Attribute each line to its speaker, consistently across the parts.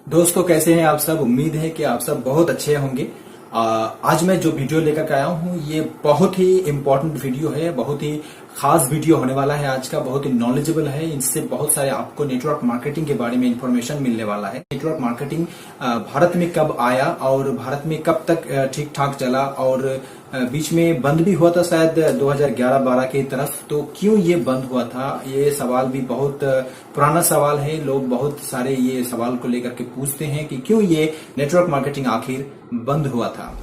Speaker 1: दोस्तों कैसे हैं आप सब। उम्मीद है कि आप सब बहुत अच्छे होंगे। आज मैं जो वीडियो लेकर आया हूं ये बहुत ही इम्पोर्टेंट वीडियो है, बहुत ही खास वीडियो होने वाला है आज का, बहुत ही नॉलेजेबल है। इससे बहुत सारे आपको नेटवर्क मार्केटिंग के बारे में इंफॉर्मेशन मिलने वाला है। नेटवर्क मार्केटिंग भारत में कब आया और भारत में कब तक ठीक ठाक चला और बीच में बंद भी हुआ था शायद 2011-12 की तरफ। तो क्यों ये बंद हुआ था, ये सवाल भी बहुत पुराना सवाल है। लोग बहुत सारे ये सवाल को लेकर के पूछते हैं कि क्यों ये नेटवर्क मार्केटिंग आखिर बंद हुआ था।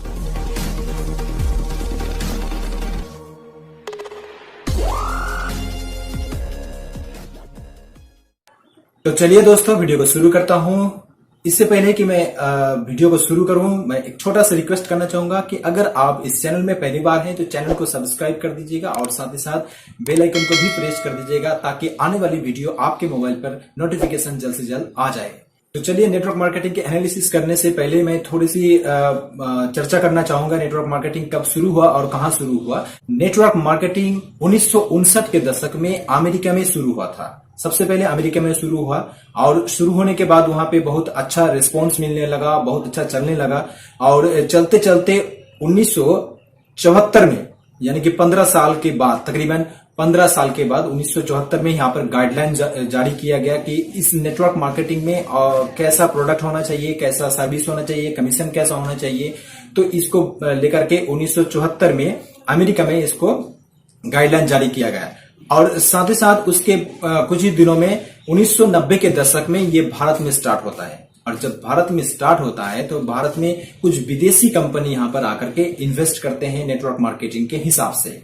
Speaker 1: तो चलिए दोस्तों वीडियो को शुरू करता हूं। इससे पहले कि मैं वीडियो को शुरू करूं, मैं एक छोटा सा रिक्वेस्ट करना चाहूंगा कि अगर आप इस चैनल में पहली बार हैं तो चैनल को सब्सक्राइब कर दीजिएगा और साथ ही साथ बेल आइकन को भी प्रेस कर दीजिएगा ताकि आने वाली वीडियो आपके मोबाइल पर नोटिफिकेशन जल्द से जल्द आ जाए। तो चलिए नेटवर्क मार्केटिंग के एनालिसिस करने से पहले मैं थोड़ी सी चर्चा करना चाहूंगा नेटवर्क मार्केटिंग कब शुरू हुआ और कहां शुरू हुआ। नेटवर्क मार्केटिंग 1959 के दशक में अमेरिका में शुरू हुआ था। सबसे पहले अमेरिका में शुरू हुआ और शुरू होने के बाद वहां पे बहुत अच्छा रिस्पॉन्स मिलने लगा, बहुत अच्छा चलने लगा और चलते चलते 1974 में यानी कि 15 साल के बाद, तकरीबन 15 साल के बाद 1974 में यहाँ पर गाइडलाइन जारी किया गया कि इस नेटवर्क मार्केटिंग में कैसा प्रोडक्ट होना चाहिए, कैसा सर्विस होना चाहिए, कमीशन कैसा होना चाहिए। तो इसको लेकर के 1974 में अमेरिका में इसको गाइडलाइन जारी किया गया और साथ ही साथ उसके कुछ ही दिनों में 1990 के दशक में ये भारत में स्टार्ट होता है। और जब भारत में स्टार्ट होता है तो भारत में कुछ विदेशी कंपनी यहां पर आकर के इन्वेस्ट करते हैं नेटवर्क मार्केटिंग के हिसाब से।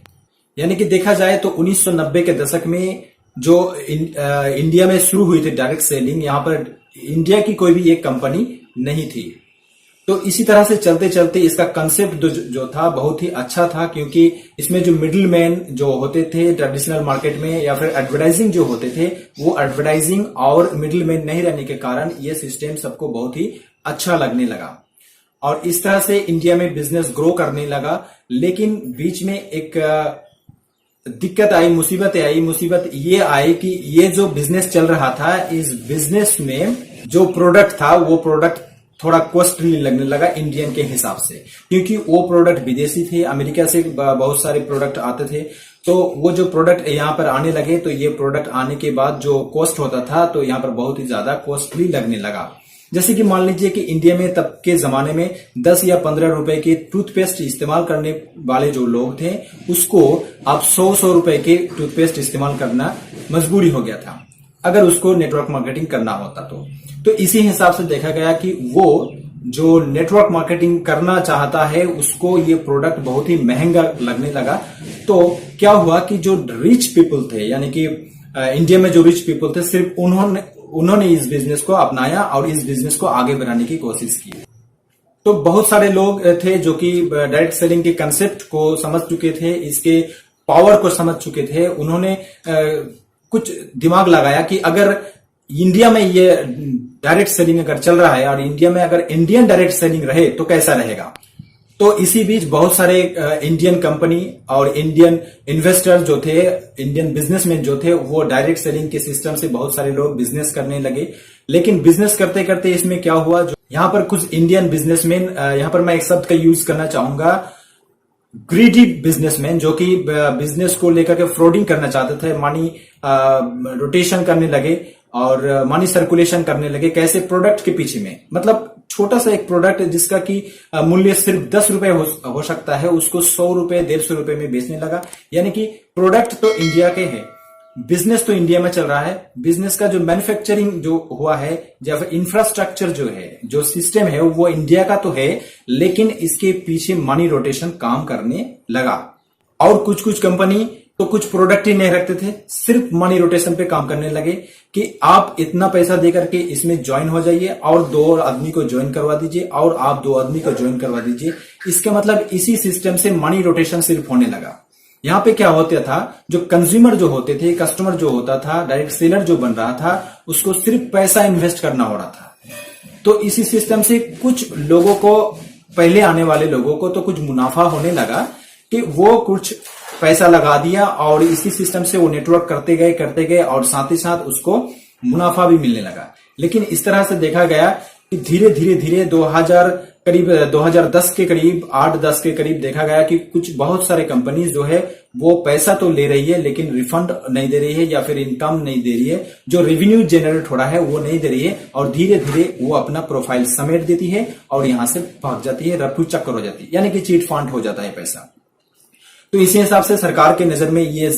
Speaker 1: यानी कि देखा जाए तो 1990 के दशक में जो इंडिया में शुरू हुई थी डायरेक्ट सेलिंग, यहां पर इंडिया की कोई भी एक कंपनी नहीं थी। तो इसी तरह से चलते चलते इसका कंसेप्ट जो था बहुत ही अच्छा था, क्योंकि इसमें जो मिडिल मैन जो होते थे ट्रेडिशनल मार्केट में या फिर एडवर्टाइजिंग जो होते थे, वो एडवर्टाइजिंग और मिडिल मैन नहीं रहने के कारण ये सिस्टम सबको बहुत ही अच्छा लगने लगा और इस तरह से इंडिया में बिजनेस ग्रो करने लगा। लेकिन बीच में एक दिक्कत आई, मुसीबत ये आई कि ये जो बिजनेस चल रहा था, इस बिजनेस में जो प्रोडक्ट था वो प्रोडक्ट थोड़ा कॉस्टली लगने लगा इंडियन के हिसाब से, क्योंकि वो प्रोडक्ट विदेशी थे, अमेरिका से बहुत सारे प्रोडक्ट आते थे। तो वो जो प्रोडक्ट यहाँ पर आने लगे तो ये प्रोडक्ट आने के बाद जो कॉस्ट होता था तो यहाँ पर बहुत ही ज्यादा कॉस्टली लगने लगा। जैसे कि मान लीजिए कि इंडिया में तब के जमाने में 10 या 15 रुपए के टूथपेस्ट इस्तेमाल करने वाले जो लोग थे उसको अब 100 रुपए के टूथपेस्ट इस्तेमाल करना मजबूरी हो गया था अगर उसको नेटवर्क मार्केटिंग करना होता तो इसी हिसाब से देखा गया कि वो जो नेटवर्क मार्केटिंग करना चाहता है उसको ये प्रोडक्ट बहुत ही महंगा लगने लगा। तो क्या हुआ कि जो रिच पीपल थे, यानी कि इंडिया में जो रिच पीपल थे, सिर्फ उन्होंने इस बिजनेस को अपनाया और इस बिजनेस को आगे बढ़ाने की कोशिश की। तो बहुत सारे लोग थे जो कि डायरेक्ट सेलिंग के कंसेप्ट को समझ चुके थे, इसके पावर को समझ चुके थे। उन्होंने कुछ दिमाग लगाया कि अगर इंडिया में ये डायरेक्ट सेलिंग अगर चल रहा है और इंडिया में अगर इंडियन डायरेक्ट सेलिंग रहे तो कैसा रहेगा। तो इसी बीच बहुत सारे इंडियन कंपनी और इंडियन इन्वेस्टर जो थे, इंडियन बिजनेसमैन जो थे, वो डायरेक्ट सेलिंग के सिस्टम से बहुत सारे लोग बिजनेस करने लगे। लेकिन बिजनेस करते करते इसमें क्या हुआ, जो यहाँ पर कुछ इंडियन बिजनेसमैन, यहाँ पर मैं एक शब्द का यूज करना चाहूंगा, ग्रीडी बिजनेसमैन, जो कि बिजनेस को लेकर के फ्रॉडिंग करना चाहते थे, मनी रोटेशन करने लगे और मनी सर्कुलेशन करने लगे। कैसे? प्रोडक्ट के पीछे में, मतलब छोटा सा एक प्रोडक्ट जिसका कि मूल्य सिर्फ 10 रुपए हो सकता है, उसको 100 रुपए 150 रुपए में बेचने लगा। यानी कि प्रोडक्ट तो इंडिया के है, बिजनेस तो इंडिया में चल रहा है, बिजनेस का जो मैन्युफैक्चरिंग जो हुआ है या फिर इंफ्रास्ट्रक्चर जो है, जो सिस्टम है, वो इंडिया का तो है, लेकिन इसके पीछे मनी रोटेशन काम करने लगा। और कुछ कंपनी तो कुछ प्रोडक्ट ही नहीं रखते थे, सिर्फ मनी रोटेशन पे काम करने लगे कि आप इतना पैसा देकर के इसमें ज्वाइन हो जाइए और 2 आदमी को ज्वाइन करवा दीजिए और आप 2 आदमी को ज्वाइन करवा दीजिए। इसका मतलब इसी सिस्टम से मनी रोटेशन सिर्फ होने लगा। यहाँ पे क्या होता था, जो कंज्यूमर जो होते थे, कस्टमर जो होता था, डायरेक्ट सेलर जो बन रहा था, उसको सिर्फ पैसा इन्वेस्ट करना हो रहा था। तो इसी सिस्टम से कुछ लोगों को, पहले आने वाले लोगों को तो कुछ मुनाफा होने लगा कि वो कुछ पैसा लगा दिया और इसी सिस्टम से वो नेटवर्क करते गए और साथ ही साथ उसको मुनाफा भी मिलने लगा। लेकिन इस तरह से देखा गया धीरे धीरे धीरे 2010 के करीब 8-10 के करीब देखा गया कि कुछ बहुत सारे कंपनीज जो है वो पैसा तो ले रही है लेकिन रिफंड नहीं दे रही है या फिर इनकम नहीं दे रही है, जो रेवेन्यू जनरेट हो रहा है वो नहीं दे रही है और धीरे धीरे वो अपना प्रोफाइल समेट देती है और यहां से भाग जाती है, रफू चक्कर हो जाती है, यानी कि चीट फंड हो जाता है पैसा। तो इसी हिसाब से सरकार के नजर में ये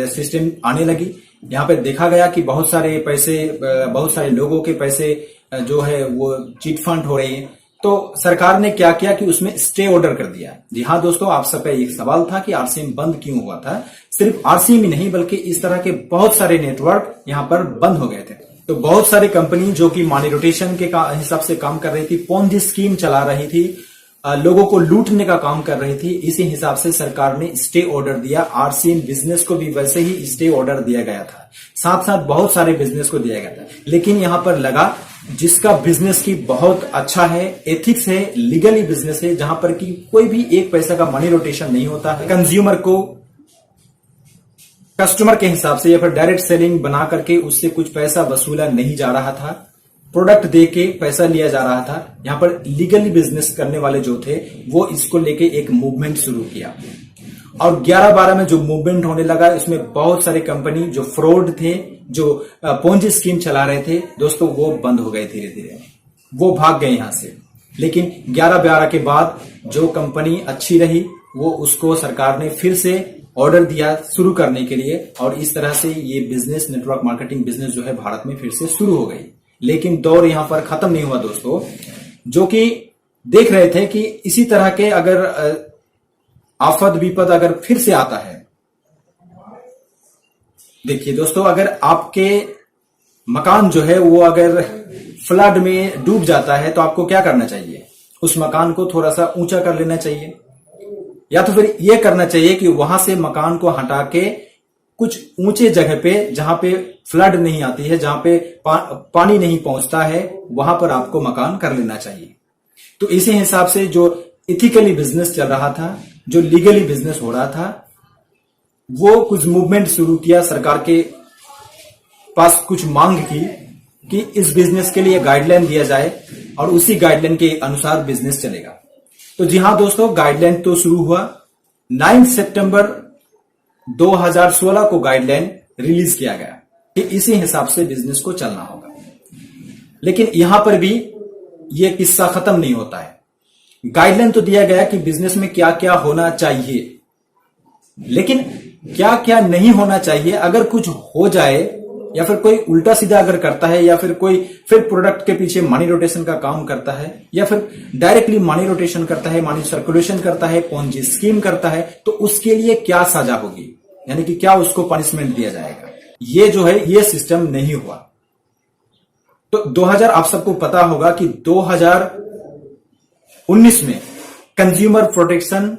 Speaker 1: सिस्टम आने लगी। यहाँ पे देखा गया कि बहुत सारे पैसे, बहुत सारे लोगों के पैसे जो है वो चीट फंड हो रही है। तो सरकार ने क्या किया कि उसमें स्टे ऑर्डर कर दिया। जी हाँ दोस्तों, आप सबका एक सवाल था कि आरसीएम बंद क्यों हुआ था। सिर्फ आरसीएम ही नहीं बल्कि इस तरह के बहुत सारे नेटवर्क यहाँ पर बंद हो गए थे। तो बहुत सारी कंपनी जो कि मनी रोटेशन के हिसाब से काम कर रही थी, पोंजी स्कीम चला रही थी, लोगों को लूटने का काम कर रही थी, इसी हिसाब से सरकार ने स्टे ऑर्डर दिया। आरसीएम बिजनेस को भी वैसे ही स्टे ऑर्डर दिया गया था, साथ साथ बहुत सारे बिजनेस को दिया गया था। लेकिन यहां पर लगा जिसका बिजनेस की बहुत अच्छा है, एथिक्स है, लीगली बिजनेस है, जहां पर कि कोई भी एक पैसा का मनी रोटेशन नहीं होता है, कंज्यूमर को कस्टमर के हिसाब से या फिर डायरेक्ट सेलिंग बना करके उससे कुछ पैसा वसूला नहीं जा रहा था, प्रोडक्ट दे के पैसा लिया जा रहा था। यहां पर लीगली बिजनेस करने वाले जो थे वो इसको लेके एक मूवमेंट शुरू किया और 11-12 में जो मूवमेंट होने लगा इसमें बहुत सारे कंपनी जो फ्रॉड थे, जो पोंजी स्कीम चला रहे थे दोस्तों, वो बंद हो गए, धीरे धीरे वो भाग गए यहां से। लेकिन 11-12 के बाद जो कंपनी अच्छी रही वो उसको सरकार ने फिर से ऑर्डर दिया शुरू करने के लिए और इस तरह से ये बिजनेस, नेटवर्क मार्केटिंग बिजनेस जो है भारत में फिर से शुरू हो गई। लेकिन दौर यहां पर खत्म नहीं हुआ दोस्तों, जो कि देख रहे थे कि इसी तरह के अगर आफत विपद अगर फिर से आता है। देखिए दोस्तों, अगर आपके मकान जो है वो अगर फ्लड में डूब जाता है तो आपको क्या करना चाहिए? उस मकान को थोड़ा सा ऊंचा कर लेना चाहिए, या तो फिर यह करना चाहिए कि वहां से मकान को हटा के कुछ ऊंचे जगह पे जहां पे फ्लड नहीं आती है, जहां पे पानी नहीं पहुंचता है, वहां पर आपको मकान कर लेना चाहिए। तो इसी हिसाब से जो इथिकली बिजनेस चल रहा था, जो लीगली बिजनेस हो रहा था, वो कुछ मूवमेंट शुरू किया, सरकार के पास कुछ मांग की कि इस बिजनेस के लिए गाइडलाइन दिया जाए और उसी गाइडलाइन के अनुसार बिजनेस चलेगा। तो जी हां दोस्तों, गाइडलाइन तो शुरू हुआ। 9 सितंबर 2016 को गाइडलाइन रिलीज किया गया कि इसी हिसाब से बिजनेस को चलना होगा। लेकिन यहां पर भी यह किस्सा खत्म नहीं होता है। गाइडलाइन तो दिया गया कि बिजनेस में क्या क्या होना चाहिए, लेकिन क्या क्या नहीं होना चाहिए। अगर कुछ हो जाए या फिर कोई उल्टा सीधा अगर करता है या फिर कोई फिर प्रोडक्ट के पीछे मनी रोटेशन का काम करता है या फिर डायरेक्टली मनी रोटेशन करता है, मनी सर्कुलेशन करता है, पोंजी स्कीम करता है, तो उसके लिए क्या सजा होगी, यानी कि क्या उसको पनिशमेंट दिया जाएगा। ये जो है ये सिस्टम नहीं हुआ। तो 2000 आप सबको पता होगा कि 2019 में कंज्यूमर प्रोटेक्शन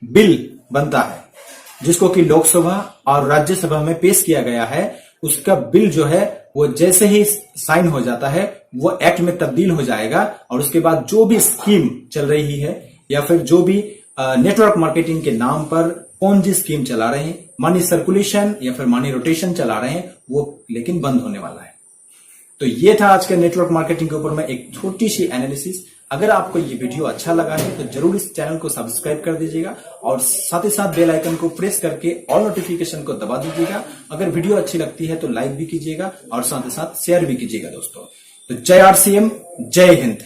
Speaker 1: बिल बनता है, जिसको कि लोकसभा और राज्यसभा में पेश किया गया है। उसका बिल जो है वो जैसे ही साइन हो जाता है वो एक्ट में तब्दील हो जाएगा और उसके बाद जो भी स्कीम चल रही है या फिर जो भी नेटवर्क मार्केटिंग के नाम पर पोंजी स्कीम चला रहे हैं, मनी सर्कुलेशन या फिर मनी रोटेशन चला रहे हैं, वो लेकिन बंद होने वाला है। तो ये था आज के नेटवर्क मार्केटिंग के ऊपर में एक छोटी सी एनालिसिस। अगर आपको ये वीडियो अच्छा लगा है तो जरूर इस चैनल को सब्सक्राइब कर दीजिएगा और साथ ही साथ बेल आइकन को प्रेस करके ऑल नोटिफिकेशन को दबा दीजिएगा। अगर वीडियो अच्छी लगती है तो लाइक भी कीजिएगा और साथ ही साथ शेयर भी कीजिएगा दोस्तों। तो जय आरसीएम, जय हिंद।